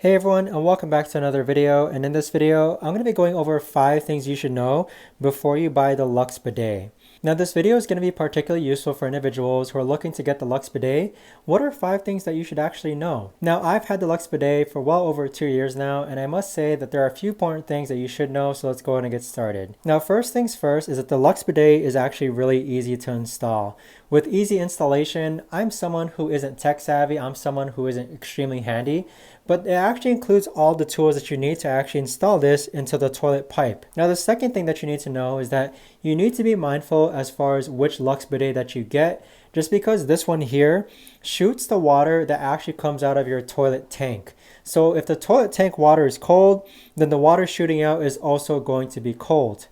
Hey everyone, and welcome back to another video. And in this video, I'm going to be going over 5 things you should know before you buy the LUXE Bidet. Now this video is going to be particularly useful for individuals who are looking to get the LUXE Bidet. What are 5 things that you should actually know? Now I've had the LUXE Bidet for well over 2 years now, and I must say that there are a few important things that you should know, so let's go ahead and get started. Now first things first is that the LUXE Bidet is actually really easy to install. With easy installation, I'm someone who isn't tech savvy, I'm someone who isn't extremely handy, but it actually includes all the tools that you need to actually install this into the toilet pipe. Now the second thing that you need to know is that you need to be mindful as far as which LUXE Bidet that you get, just because this one here shoots the water that actually comes out of your toilet tank. So if the toilet tank water is cold, then the water shooting out is also going to be cold.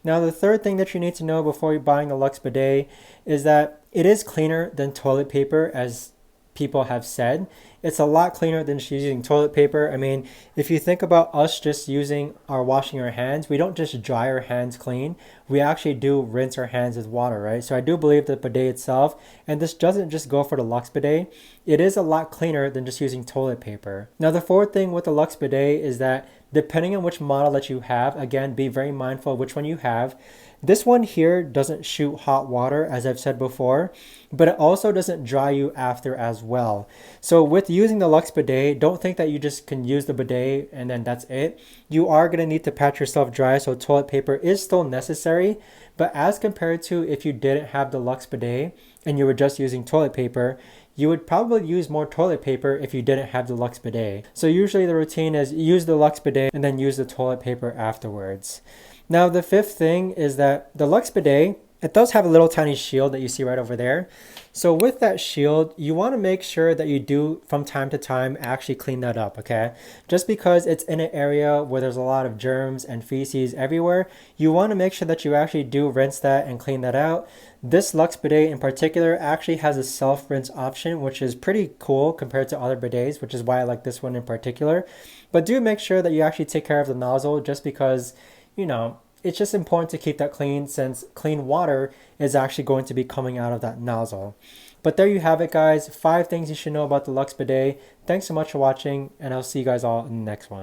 Now the third thing that you need to know before you're buying the LUXE Bidet is that it is cleaner than toilet paper, as people have said. It's a lot cleaner than just using toilet paper. I mean, if you think about us just using our washing our hands, we don't just dry our hands clean. We actually do rinse our hands with water, right? So I do believe the bidet itself, and this doesn't just go for the LUXE Bidet, it is a lot cleaner than just using toilet paper. Now the fourth thing with the LUXE Bidet is that depending on which model that you have, again, be very mindful of which one you have. This one here doesn't shoot hot water, as I've said before, but it also doesn't dry you after as well. So with using the LUXE Bidet, don't think that you just can use the bidet and then that's it. You are going to need to pat yourself dry, so toilet paper is still necessary, but as compared to if you didn't have the LUXE Bidet and you were just using toilet paper, you would probably use more toilet paper if you didn't have the LUXE Bidet. So usually the routine is use the LUXE Bidet and then use the toilet paper afterwards. Now the fifth thing is that the LUXE Bidet, it does have a little tiny shield that you see right over there. So with that shield, you want to make sure that you do from time to time actually clean that up, okay? Just because it's in an area where there's a lot of germs and feces everywhere, you want to make sure that you actually do rinse that and clean that out. This LUXE Bidet in particular actually has a self-rinse option, which is pretty cool compared to other bidets, which is why I like this one in particular. But do make sure that you actually take care of the nozzle, just because, you know, it's just important to keep that clean, since clean water is actually going to be coming out of that nozzle. But there you have it, guys. 5 things you should know about the LUXE Bidet. Thanks so much for watching, and I'll see you guys all in the next one.